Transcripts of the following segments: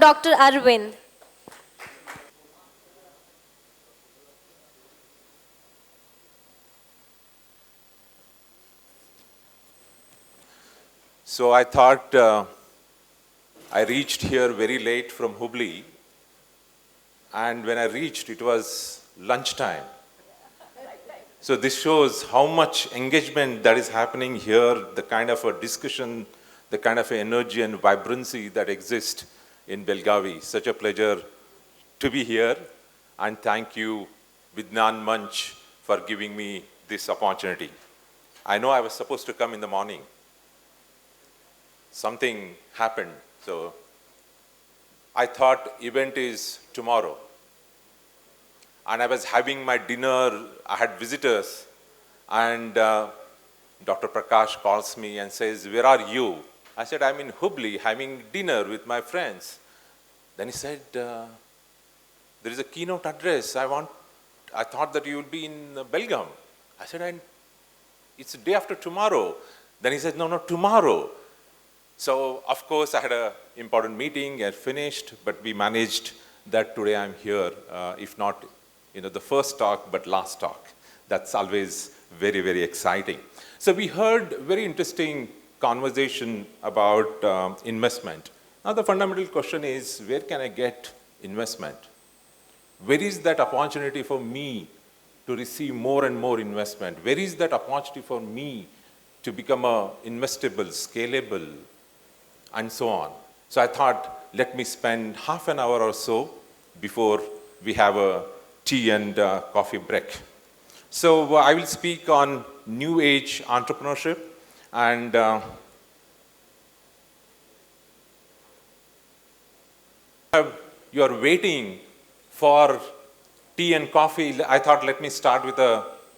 Dr. Arvind. So I thought I reached here very late from Hubli, and when I reached, it was lunchtime. So this shows how much engagement that is happening here, the kind of a discussion, the kind of energy and vibrancy that exists in Belgavi. Such a pleasure to be here, and thank you, Vidnan Manch, for giving me this opportunity. I know I was supposed to come in the morning. Something happened, so I thought event is tomorrow. And I was having my dinner, I had visitors, and Dr. Prakash calls me and says, "Where are you?" I said, "I'm in Hubli having dinner with my friends." Then he said, "There is a keynote address. I thought that you would be in Belgaum." I said, "It's the day after tomorrow." Then he said, "No, tomorrow." So, of course, I had an important meeting, I finished, but we managed that today I'm here, if not, the first talk, but last talk. That's always very, very exciting. So we heard very interesting conversation about investment. Now, the fundamental question is, where can I get investment? Where is that opportunity for me to receive more and more investment? Where is that opportunity for me to become a investable, scalable, and so on? So I thought, let me spend half an hour or so before we have a tea and coffee break. So I will speak on new age entrepreneurship, and you are waiting for tea and coffee. I thought, let me start with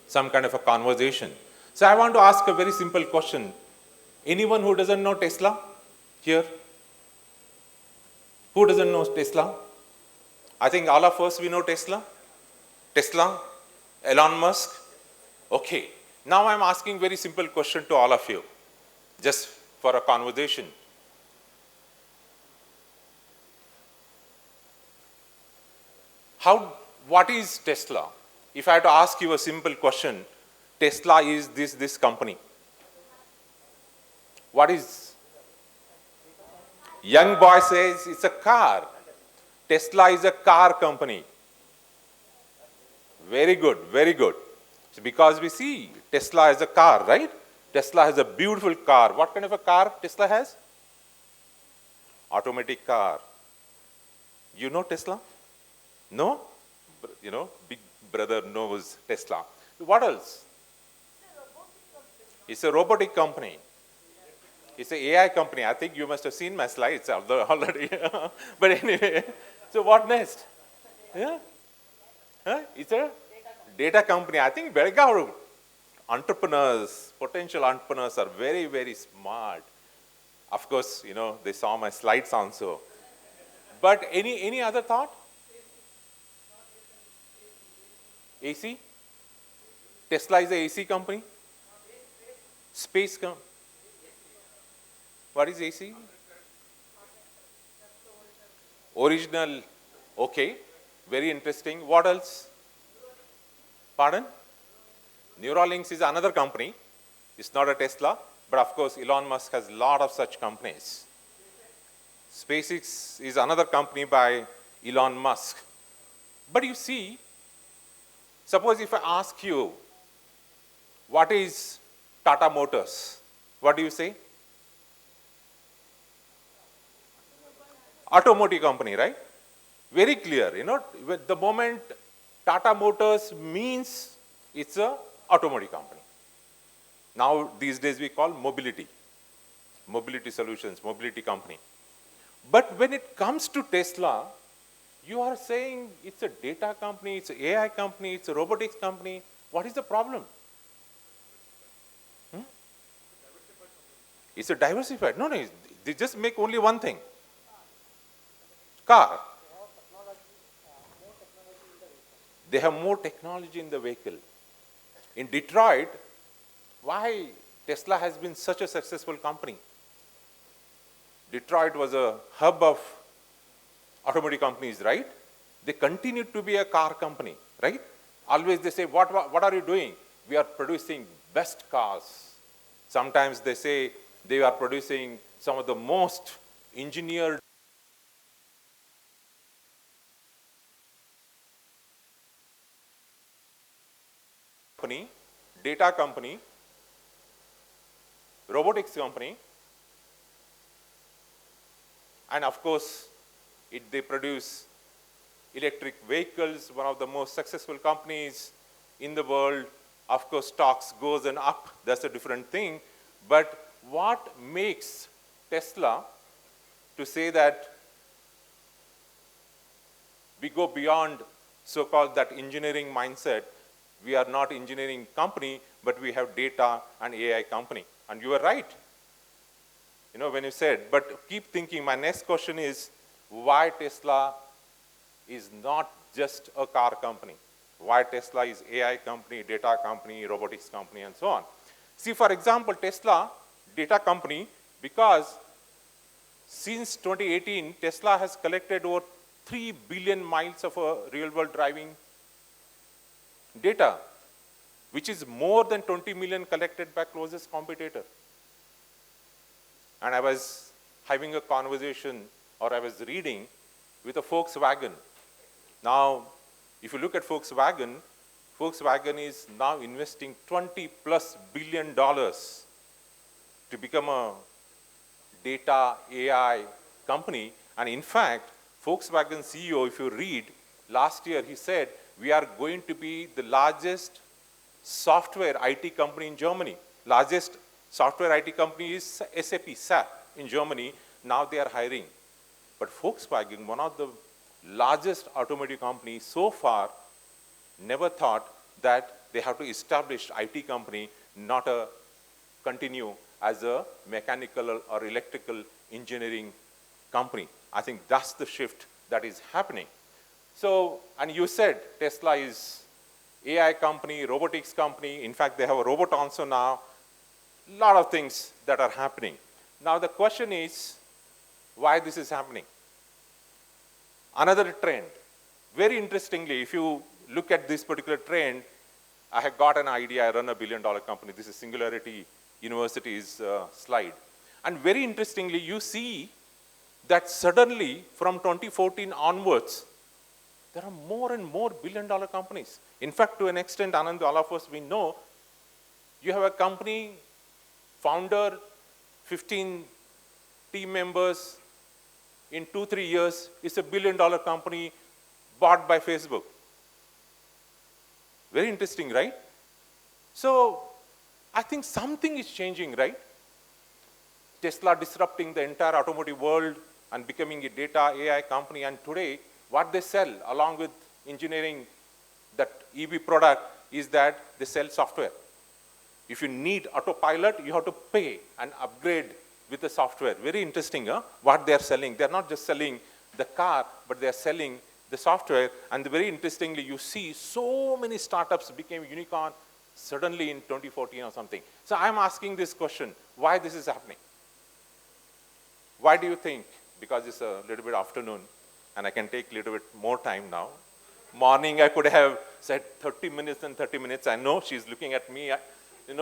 some kind of a conversation. So I want to ask a very simple question. Anyone who doesn't know Tesla here? Who doesn't know Tesla? I think all of us, we know Tesla. Tesla, Elon Musk. Okay. Now I'm asking very simple question to all of you, just for a conversation. What is Tesla? If I had to ask you a simple question, Tesla is this company. What is? Young boy says it's a car. Tesla is a car company. Very good, very good. So because we see Tesla as a car, right? Tesla has a beautiful car. What kind of a car Tesla has? Automatic car. You know Tesla? No? Big brother knows Tesla. What else? It's a robotic company. It's an AI company. I think you must have seen my slides already. But anyway, so what next? Yeah? Huh? It's a data company. I think Belgaum entrepreneurs, potential entrepreneurs are very, very smart. Of course, they saw my slides also. But any other thought? AC? Tesla is an AC company? Space company? What is AC? Original. Okay. Very interesting. What else? Pardon? Neuralinks is another company. It's not a Tesla, but of course Elon Musk has a lot of such companies. SpaceX is another company by Elon Musk. But you see, suppose if I ask you, what is Tata Motors? What do you say? Automotive company, right? Very clear, with the moment Tata Motors means it's a automotive company. Now, these days we call mobility solutions, mobility company. But when it comes to Tesla, you are saying it's a data company, it's an AI company, it's a robotics company. What is the problem? It's a diversified. No, they just make only one thing. Car. They have more technology in the vehicle. In Detroit, why Tesla has been such a successful company? Detroit was a hub of automotive companies, right? They continue to be a car company, right? Always they say, what are you doing? We are producing best cars. Sometimes they say they are producing some of the most engineered company, data company, robotics company, and of course, they produce electric vehicles, one of the most successful companies in the world. Of course, stocks goes and up, that's a different thing. But what makes Tesla to say that we go beyond so-called that engineering mindset? We are not engineering company, but we have data and AI company. And you are right, when you said, but keep thinking, my next question is, why Tesla is not just a car company? Why Tesla is AI company, data company, robotics company, and so on? See, for example, Tesla, data company, because since 2018, Tesla has collected over 3 billion miles of real-world driving data, which is more than 20 million collected by closest competitor. And I was having a conversation, or I was reading with a Volkswagen. Now, if you look at Volkswagen, Volkswagen is now investing $20+ billion to become a data AI company. And in fact, Volkswagen CEO, if you read, last year he said, we are going to be the largest software IT company in Germany. Largest software IT company is SAP in Germany. Now they are hiring. But Volkswagen, one of the largest automotive companies so far, never thought that they have to establish IT company, not continue as a mechanical or electrical engineering company. I think that's the shift that is happening. So, and you said Tesla is AI company, robotics company. In fact, they have a robot also now. A lot of things that are happening. Now the question is, why this is happening? Another trend. Very interestingly, if you look at this particular trend, I have got an idea. I run a billion-dollar company. This is Singularity University's slide. And very interestingly, you see that suddenly from 2014 onwards, there are more and more billion-dollar companies. In fact, to an extent, Anand, all of us, we know, you have a company, founder, 15 team members, in 2-3 years, it's a billion-dollar company bought by Facebook. Very interesting, right? So, I think something is changing, right? Tesla disrupting the entire automotive world and becoming a data AI company. And today, what they sell along with engineering that EV product is that they sell software. If you need autopilot, you have to pay and upgrade with the software. Very interesting, what they are selling. They are not just selling the car, but they are selling the software. And very interestingly, you see so many startups became unicorn suddenly in 2014 or something. So I'm asking this question, why this is happening? Why do you think? Because it's a little bit afternoon, and I can take a little bit more time now. Morning, I could have said 30 minutes and 30 minutes. I know she's looking at me.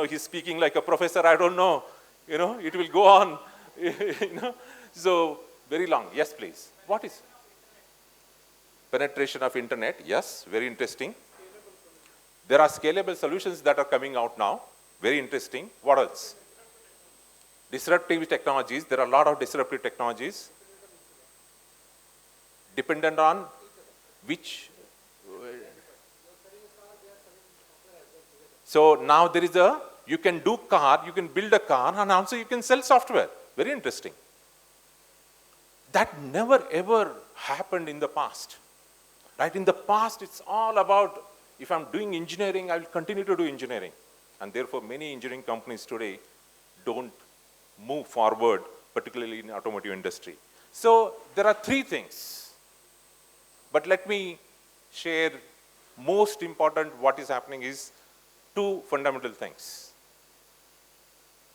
He's speaking like a professor. I don't know. It will go on. So very long. Yes, please. What is penetration of internet? Yes, very interesting. There are scalable solutions that are coming out now. Very interesting. What else? Disruptive technologies. There are a lot of disruptive technologies. Dependent on which? So now there is you can do car, you can build a car, and also you can sell software. Very interesting. That never ever happened in the past. Right? In the past, it's all about, if I'm doing engineering, I will continue to do engineering. And therefore, many engineering companies today don't move forward, particularly in the automotive industry. So there are 3 things. But let me share most important what is happening is 2 fundamental things.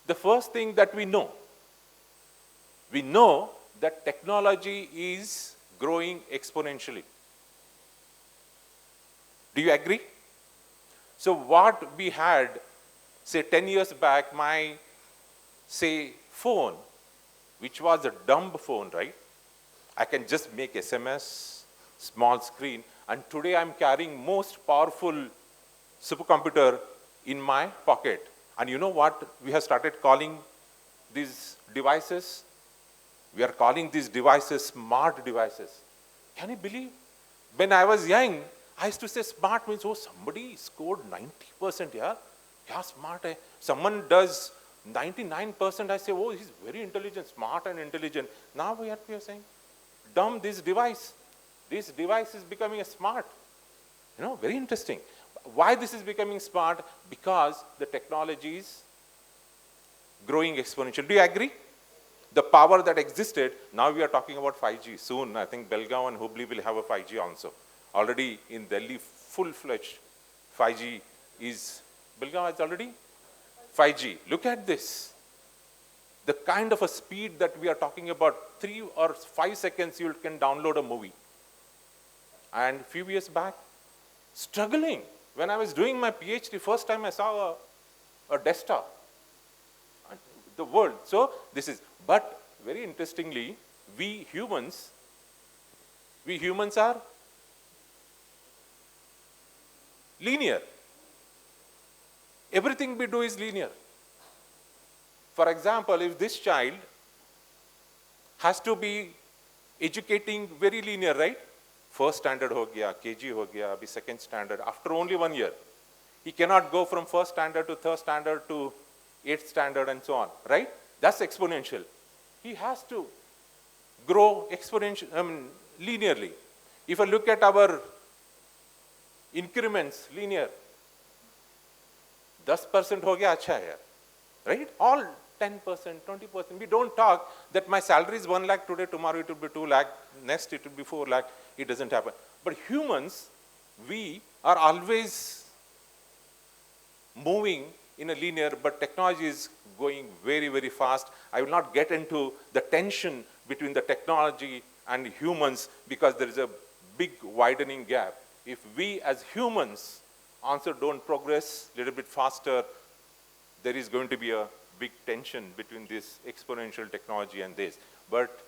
The first thing that we know that technology is growing exponentially. Do you agree? So what we had, say 10 years back, my, say, phone, which was a dumb phone, right? I can just make SMS, small screen, and today I'm carrying most powerful supercomputer in my pocket. And you know what we have started calling these devices? We are calling these devices smart devices. Can you believe? When I was young, I used to say smart means, oh, somebody scored 90%, yeah? Yeah, smart. Hai. Someone does 99%, I say, oh, he's very intelligent, smart and intelligent. Now we are saying, dumb, this device. This device is becoming a smart. You know, very interesting. Why this is becoming smart? Because the technology is growing exponentially. Do you agree? The power that existed, now we are talking about 5G. Soon, I think Belgaum and Hubli will have a 5G also. Already in Delhi, full-fledged 5G is, Belgaum is already 5G. Look at this. The kind of a speed that we are talking about, 3 or 5 seconds you can download a movie. And a few years back, struggling. When I was doing my PhD, first time I saw a desktop. The world. So this is, but very interestingly, we humans are linear. Everything we do is linear. For example, if this child has to be educating very linear, right? First standard ho gaya, KG ho gaya, abhi second standard, after only 1 year. He cannot go from first standard to third standard to 8th standard and so on, right? That's exponential. He has to grow linearly. If I look at our increments, linear, 10% ho gaya, acha hai, right? All 10%, 20%. We don't talk that my salary is 1 lakh today, tomorrow it will be 2 lakh, next it will be 4 lakh. It doesn't happen. But humans, we are always moving in a linear, but technology is going very, very fast. I will not get into the tension between the technology and humans because there is a big widening gap. If we as humans also don't progress a little bit faster, there is going to be a big tension between this exponential technology and this. But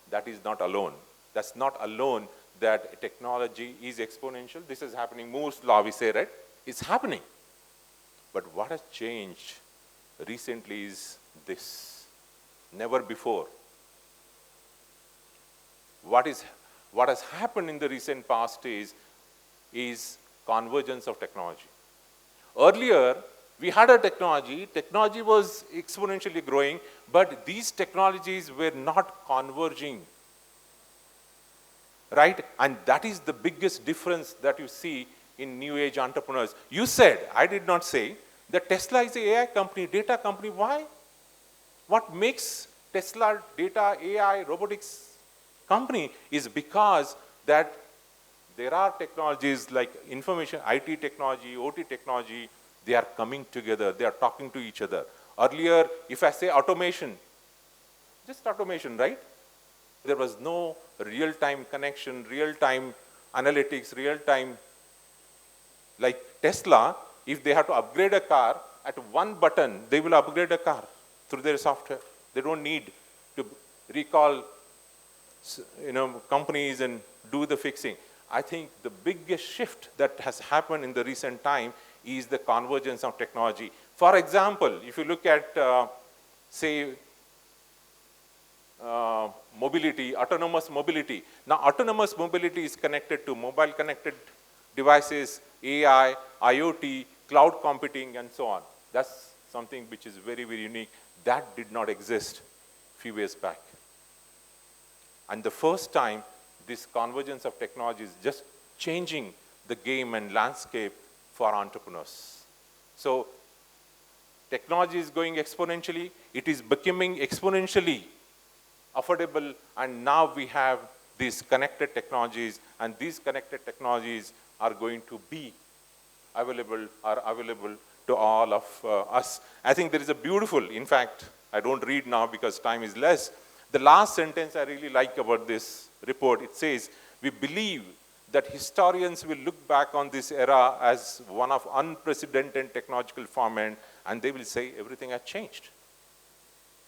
that is not alone. That's not alone that technology is exponential. This is happening. Moore's law, we say, right? It's happening. But what has changed recently is this. Never before. What has happened in the recent past is convergence of technology. Earlier, we had a technology was exponentially growing, but these technologies were not converging. Right? And that is the biggest difference that you see in new age entrepreneurs. You said, I did not say, that Tesla is an AI company, data company. Why? What makes Tesla data, AI, robotics company is because that there are technologies like information, IT technology, OT technology, they are coming together, they are talking to each other. Earlier, if I say automation, just automation, right? There was no real-time connection, real-time analytics, real-time, like Tesla, if they have to upgrade a car, at one button, they will upgrade a car through their software. They don't need to recall, companies and do the fixing. I think the biggest shift that has happened in the recent time is the convergence of technology. For example, if you look at, say, mobility, autonomous mobility. Now, autonomous mobility is connected to mobile connected devices, AI, IoT, cloud computing, and so on. That's something which is very, very unique. That did not exist a few years back. And the first time, this convergence of technology is just changing the game and landscape for entrepreneurs. So, technology is going exponentially. It is becoming exponentially affordable, and now we have these connected technologies, and these connected technologies are going to be available to all of us. I think there is a beautiful, in fact, I don't read now because time is less. The last sentence I really like about this report, it says, we believe that historians will look back on this era as one of unprecedented technological ferment, and they will say everything has changed.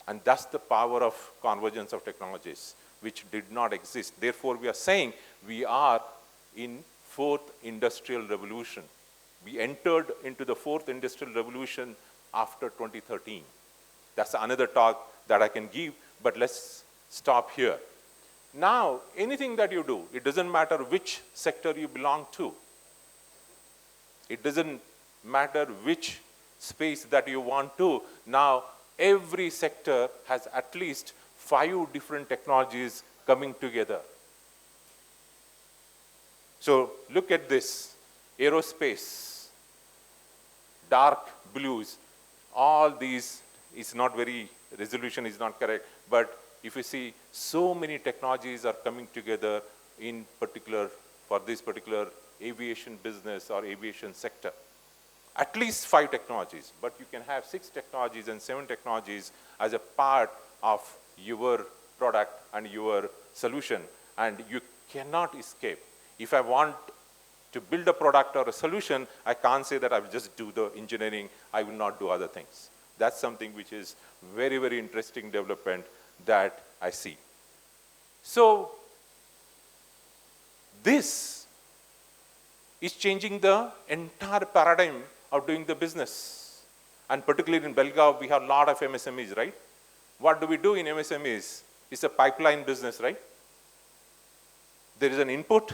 And that's the power of convergence of technologies, which did not exist. Therefore, we are saying we are in fourth industrial revolution. We entered into the fourth industrial revolution after 2013. That's another talk that I can give, but let's stop here. Now, anything that you do, it doesn't matter which sector you belong to. It doesn't matter which space that you want to. Now, every sector has at least 5 different technologies coming together. So look at this, aerospace, dark blues, all these is not very, resolution is not correct, but if you see, so many technologies are coming together in particular, for this particular aviation business or aviation sector. At least 5 technologies, but you can have 6 technologies and 7 technologies as a part of your product and your solution, and you cannot escape. If I want to build a product or a solution, I can't say that I will just do the engineering, I will not do other things. That's something which is very, very interesting development that I see. So this is changing the entire paradigm of doing the business. And particularly in Belgaum, we have a lot of MSMEs, right? What do we do in MSMEs? It's a pipeline business, right? There is an input,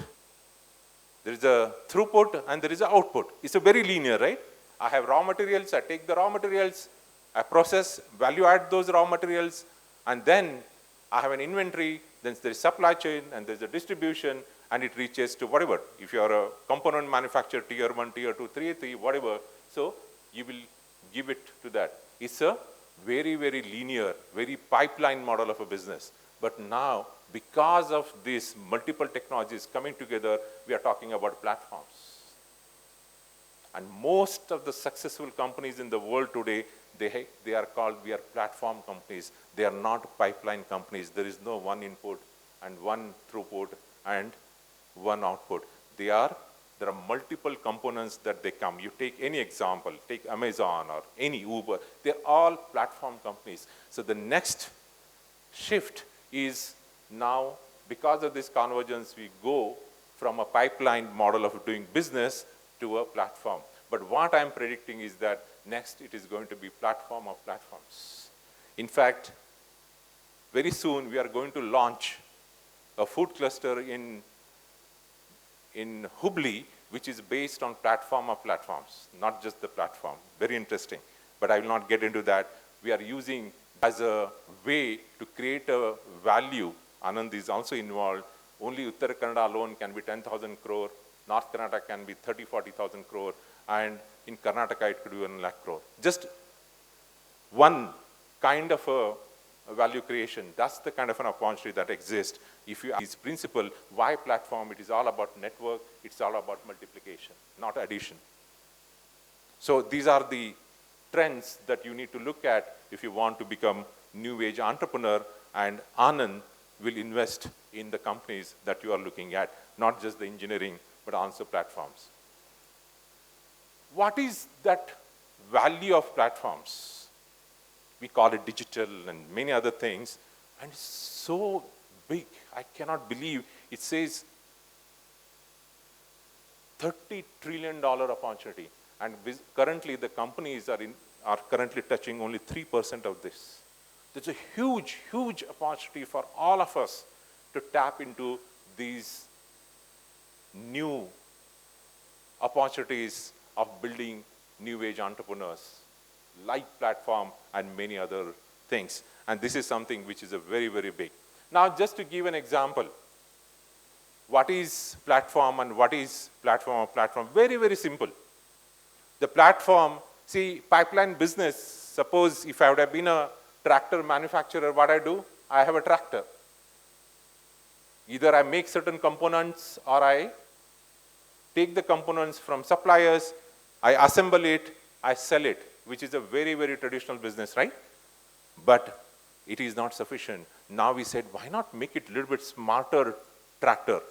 there is a throughput, and there is an output. It's a very linear, right? I have raw materials, I take the raw materials, I process, value add those raw materials, and then I have an inventory, then there is supply chain, and there's a distribution, and it reaches to whatever. If you are a component manufacturer, tier 1, tier 2, tier 3, whatever, so you will give it to that. It's a very, very linear, very pipeline model of a business. But now, because of these multiple technologies coming together, we are talking about platforms. And most of the successful companies in the world today, they are called, we are platform companies. They are not pipeline companies. There is no one input and one throughput and one output. There are multiple components that they come. You take any example, take Amazon or any Uber, they're all platform companies. So the next shift is now, because of this convergence, we go from a pipeline model of doing business to a platform. But what I'm predicting is that next it is going to be platform of platforms. In fact, very soon we are going to launch a food cluster in Hubli, which is based on platform of platforms, not just the platform. Very interesting, but I will not get into that. We are using as a way to create a value. Anand is also involved. Only Uttara Kannada alone can be 10,000 crore. North Karnataka can be 30,000-40,000 crore. And in Karnataka, it could be 1 lakh crore. Just one kind of a value creation. That's the kind of an opportunity that exists. If you ask this principle, why platform? It is all about network. It's all about multiplication, not addition. So these are the trends that you need to look at if you want to become new age entrepreneur, and Anand will invest in the companies that you are looking at, not just the engineering, but also platforms. What is that value of platforms? We call it digital and many other things, and it's so big. I cannot believe it says $30 trillion opportunity, and currently the companies are currently touching only 3% of this. There's a huge, huge opportunity for all of us to tap into these new opportunities of building new age entrepreneurs, like platform and many other things. And this is something which is a very, very big. Now, just to give an example, what is platform and what is platform of platform? Very, very simple. The platform, see, pipeline business, suppose if I would have been a tractor manufacturer, what I do? I have a tractor. Either I make certain components or I take the components from suppliers, I assemble it, I sell it, which is a very, very traditional business, right? But it is not sufficient. Now we said, why not make it a little bit smarter tractor.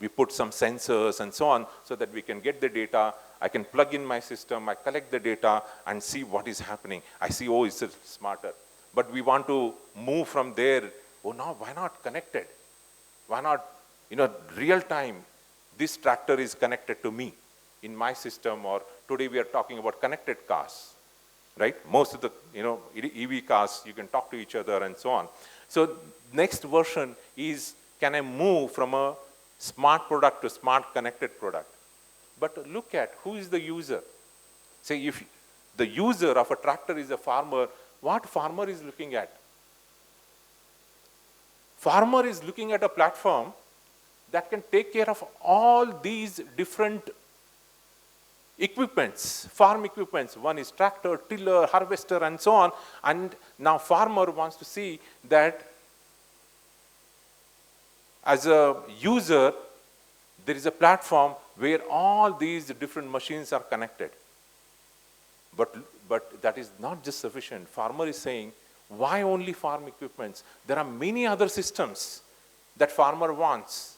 We put some sensors and so on so that we can get the data. I can plug in my system, I collect the data and see what is happening. I see, oh, it's smarter. But we want to move from there. Oh, no, why not connected? Why not, real time, this tractor is connected to me in my system, or today we are talking about connected cars, right? Most of the, EV cars, you can talk to each other and so on. So next version is, can I move from a smart product to smart connected product? But look at who is the user. Say if the user of a tractor is a farmer, what farmer is looking at? Farmer is looking at a platform that can take care of all these different equipments, farm equipments. One is tractor, tiller, harvester, and so on. And now farmer wants to see that as a user, there is a platform where all these different machines are connected. But that is not just sufficient. Farmer is saying, why only farm equipments? There are many other systems that farmer wants,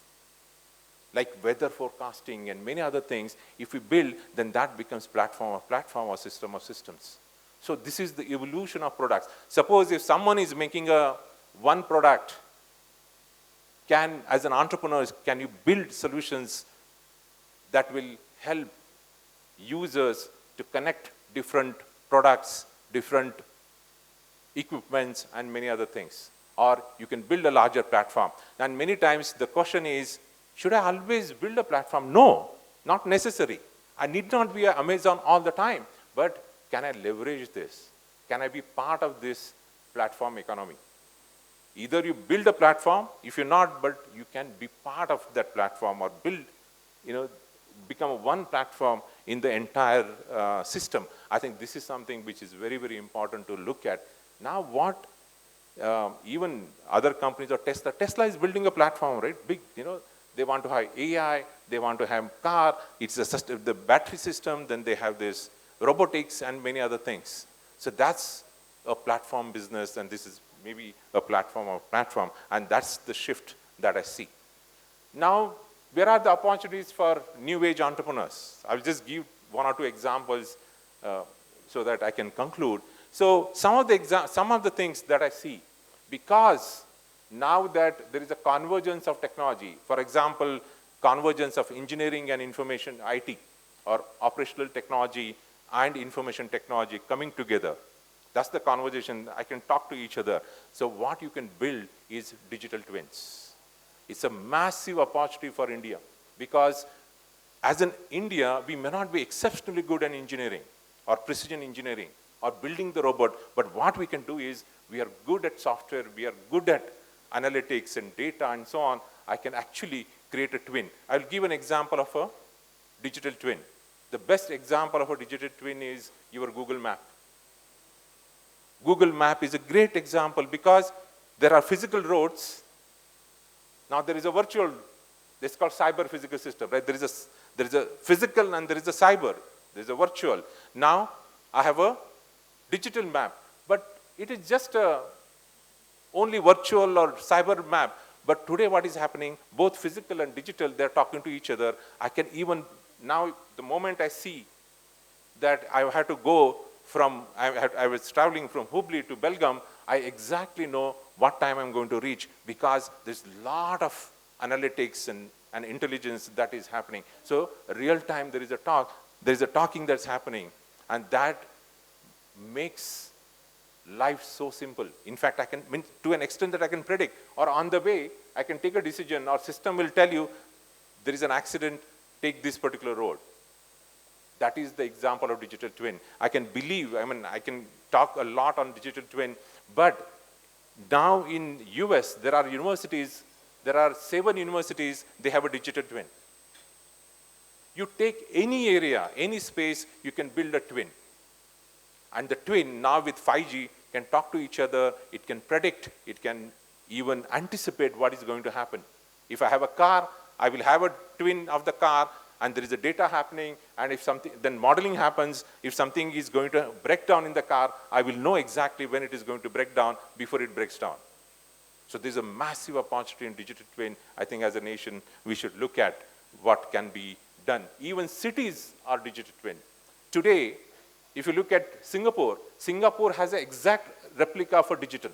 like weather forecasting and many other things. If we build, then that becomes platform or system of systems. So this is the evolution of products. Suppose if someone is making one product, as an entrepreneur, can you build solutions that will help users to connect different products, different equipments, and many other things? Or you can build a larger platform. And many times the question is, should I always build a platform? No, not necessary. I need not be an Amazon all the time, but can I leverage this? Can I be part of this platform economy? Either you build a platform, if you're not, but you can be part of that platform, or build, become one platform in the entire system. I think this is something which is very, very important to look at. Now what even other companies, or Tesla is building a platform, right? Big, they want to have AI, they want to have car, it's the battery system, then they have this robotics and many other things. So that's a platform business, and this is maybe a platform, and that's the shift that I see. Now, where are the opportunities for new age entrepreneurs? I'll just give one or two examples so that I can conclude. So some of the things that I see, because now that there is a convergence of technology, for example, convergence of engineering and information, IT, or operational technology and information technology coming together. That's the conversation. I can talk to each other. So what you can build is digital twins. It's a massive opportunity for India, because as in India, we may not be exceptionally good at engineering or precision engineering or building the robot, but what we can do is we are good at software, we are good at analytics and data and so on. I can actually create a twin. I'll give an example of a digital twin. The best example of a digital twin is your Google Map. Google Map is a great example because there are physical roads. Now there is a virtual, it's called cyber physical system, right? There is a physical and there is a cyber. There is a virtual. Now I have a digital map, but it is just only virtual or cyber map. But today what is happening, both physical and digital, they're talking to each other. I can even, now the moment I see that I had to go from, I was traveling from Hubli to Belgaum, I exactly know what time I'm going to reach, because there's a lot of analytics and intelligence that is happening. So real time there is a talking that's happening, and that makes life so simple. In fact, I can, to an extent that I can predict, or on the way, I can take a decision, or system will tell you, there is an accident, take this particular road. That is the example of digital twin. I can talk a lot on digital twin, but now in US, there are universities, there are 7 universities, they have a digital twin. You take any area, any space, you can build a twin. And the twin, now with 5G, can talk to each other, it can predict, it can even anticipate what is going to happen. If I have a car, I will have a twin of the car, and there is a data happening, and if something, then modeling happens. If something is going to break down in the car, I will know exactly when it is going to break down before it breaks down. So there's a massive opportunity in digital twin. I think as a nation, we should look at what can be done. Even cities are digital twin. Today, if you look at Singapore, Singapore has an exact replica for digital.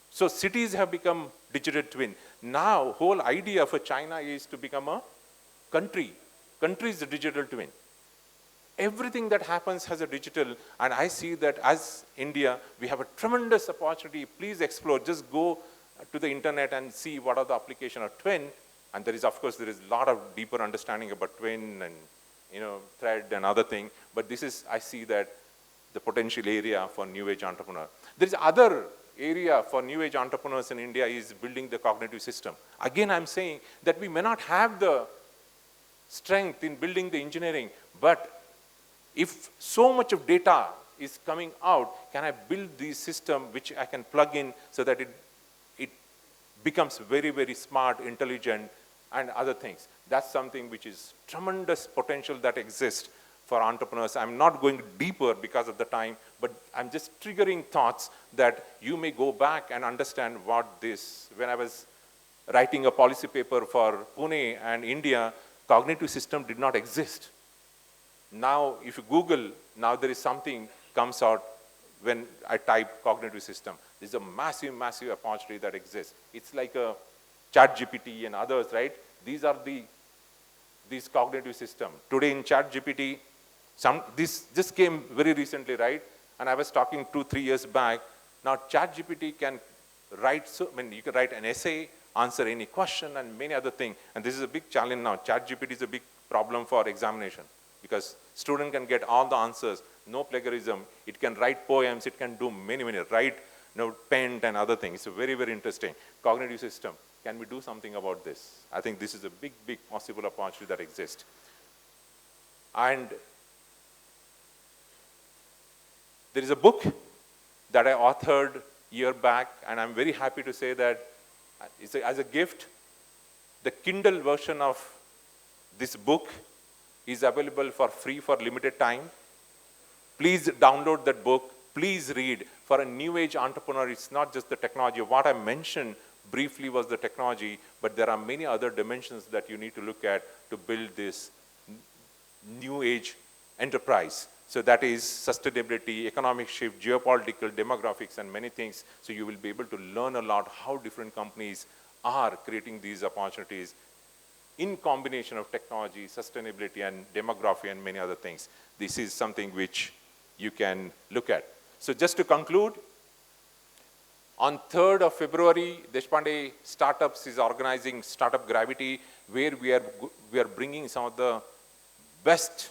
So cities have become digital twin. Now, whole idea for China is to become a country. Country is the digital twin. Everything that happens has a digital, and I see that as India, we have a tremendous opportunity. Please explore, just go to the internet and see what are the application of twin. And there is, of course, there is a lot of deeper understanding about twin and thread and other thing. But this is, I see that the potential area for new age entrepreneur. There is other area for new age entrepreneurs in India is building the cognitive system. Again, I'm saying that we may not have the strength in building the engineering, but if so much of data is coming out, can I build this system which I can plug in so that it becomes very, very smart, intelligent, and other things. That's something which is tremendous potential that exists for entrepreneurs. I'm not going deeper because of the time, but I'm just triggering thoughts that you may go back and understand what this, when I was writing a policy paper for Pune and India, cognitive system did not exist. Now, if you Google, now there is something comes out when I type cognitive system. There's a massive, massive opportunity that exists. It's like a ChatGPT and others, right? These are these cognitive system. Today in ChatGPT, this just came very recently, right? And I was talking 2-3 years back. Now ChatGPT can write, you can write an essay, answer any question, and many other things. And this is a big challenge now. ChatGPT is a big problem for examination because student can get all the answers, no plagiarism. It can write poems. It can do many, write, pen and other things. It's very, very interesting. Cognitive system. Can we do something about this? I think this is a big, big possible opportunity that exists. And there is a book that I authored a year back, and I'm very happy to say that as a gift, the Kindle version of this book is available for free for limited time. Please download that book. Please read. For a new age entrepreneur, it's not just the technology. What I mentioned briefly was the technology, but there are many other dimensions that you need to look at to build this new age enterprise. So that is sustainability, economic shift, geopolitical, demographics, and many things. So you will be able to learn a lot how different companies are creating these opportunities in combination of technology, sustainability, and demography, and many other things. This is something which you can look at. So just to conclude, on 3rd of February, Deshpande Startups is organizing Startup Gravity, where we are bringing some of the best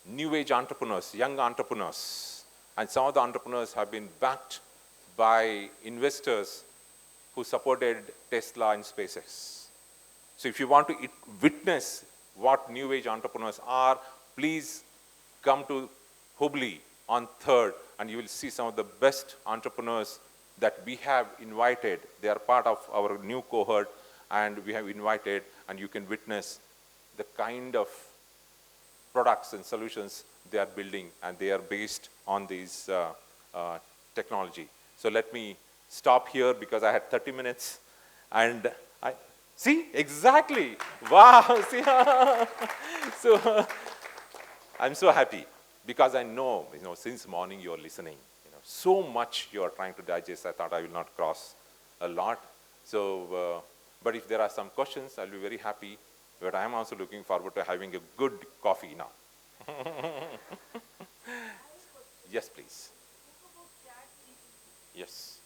new age entrepreneurs, young entrepreneurs. And some of the entrepreneurs have been backed by investors who supported Tesla and SpaceX. So if you want to witness what new age entrepreneurs are, please come to Hubli on 3rd, and you will see some of the best entrepreneurs that we have invited. They are part of our new cohort, and we have invited, and you can witness the kind of products and solutions they are building, and they are based on these technology. So let me stop here because I had 30 minutes, and see, exactly, wow, see, so I'm so happy because I know, since morning you're listening, so much you're trying to digest. I thought I will not cross a lot. So, but if there are some questions, I'll be very happy. But I'm also looking forward to having a good coffee now. Yes, please. Yes.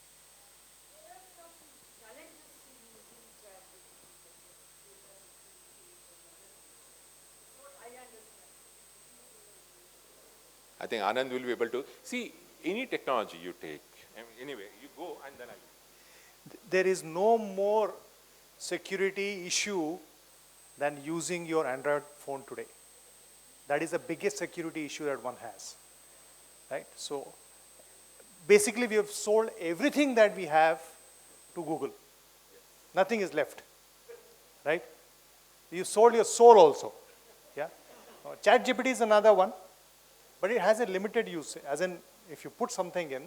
I think Anand will be able to. See, any technology you take, anyway, you go and then There is no more security issue than using your Android phone today. That is the biggest security issue that one has, right? So basically we have sold everything that we have to Google. Nothing is left, right? You sold your soul also, yeah? ChatGPT is another one, but it has a limited use, as in if you put something in,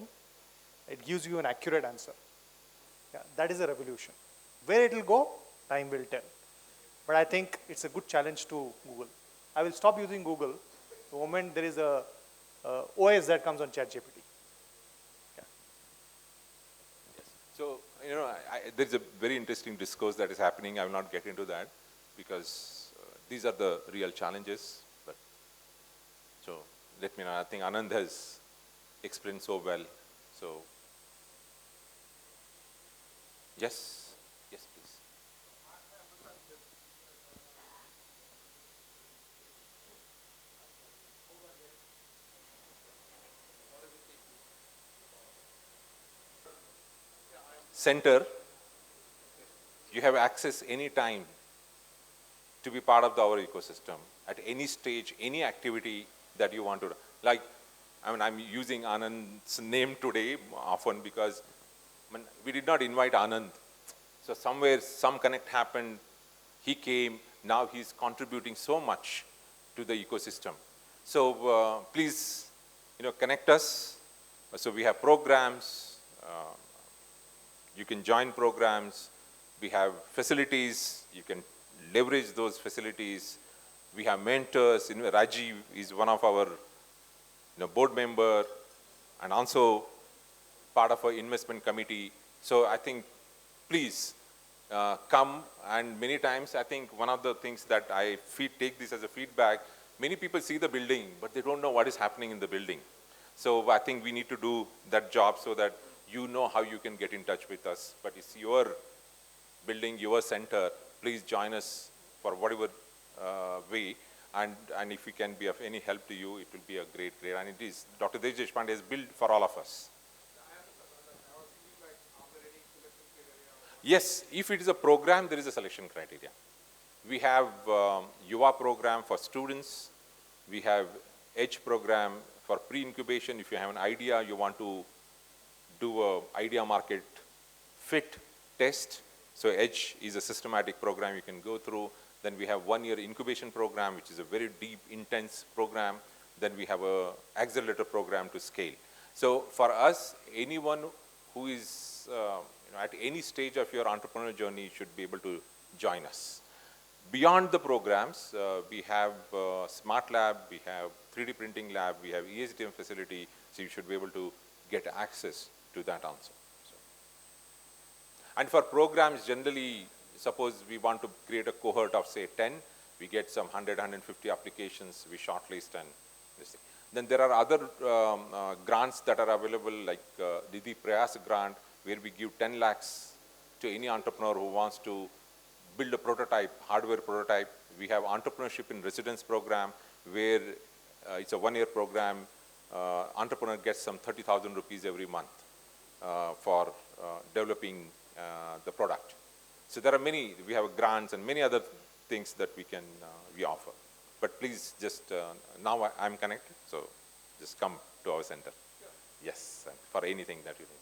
it gives you an accurate answer. Yeah, that is a revolution. Where it will go, time will tell. But I think it's a good challenge to Google. I will stop using Google the moment there is a OS that comes on ChatGPT. Yeah. So, there's a very interesting discourse that is happening. I will not get into that because these are the real challenges. But so let me know. I think Anand has explained so well. So, yes, yes, please. Center, you have access any time to be part of our ecosystem at any stage, any activity that you want to. Like, I'm using Anand's name today often because we did not invite Anand. So somewhere, some connect happened. He came. Now he's contributing so much to the ecosystem. So please, connect us. So we have programs. You can join programs. We have facilities. You can leverage those facilities. We have mentors. Rajiv is one of our board member and also part of our investment committee. So I think, please come. And many times, I think one of the things that I take this as a feedback, many people see the building, but they don't know what is happening in the building. So I think we need to do that job so that you know how you can get in touch with us. But it's your building, your center. Please join us for whatever way. And if we can be of any help to you, it will be a great. And it is. Dr. Deshpande is built for all of us. Yes, if it is a program, there is a selection criteria. We have Yuva program for students. We have Edge program for pre-incubation. If you have an idea, you want to do a idea market fit test. So Edge is a systematic program you can go through. Then we have 1-year incubation program, which is a very deep, intense program. Then we have a accelerator program to scale. So for us, anyone who is at any stage of your entrepreneurial journey should be able to join us. Beyond the programs, we have Smart Lab, we have 3D printing lab, we have ESDM facility, so you should be able to get access to that also. So. And for programs, generally, suppose we want to create a cohort of, say, 10, we get some 100, 150 applications, we shortlist and this thing. Then there are other grants that are available, like the Prayas grant, where we give 10 lakhs to any entrepreneur who wants to build a prototype, hardware prototype. We have Entrepreneurship in Residence program, where it's a 1-year program. Entrepreneur gets some 30,000 rupees every month for developing the product. So there are many, we have grants and many other things that we offer. But please just, now I'm connected, so just come to our center. Yes, for anything that you need.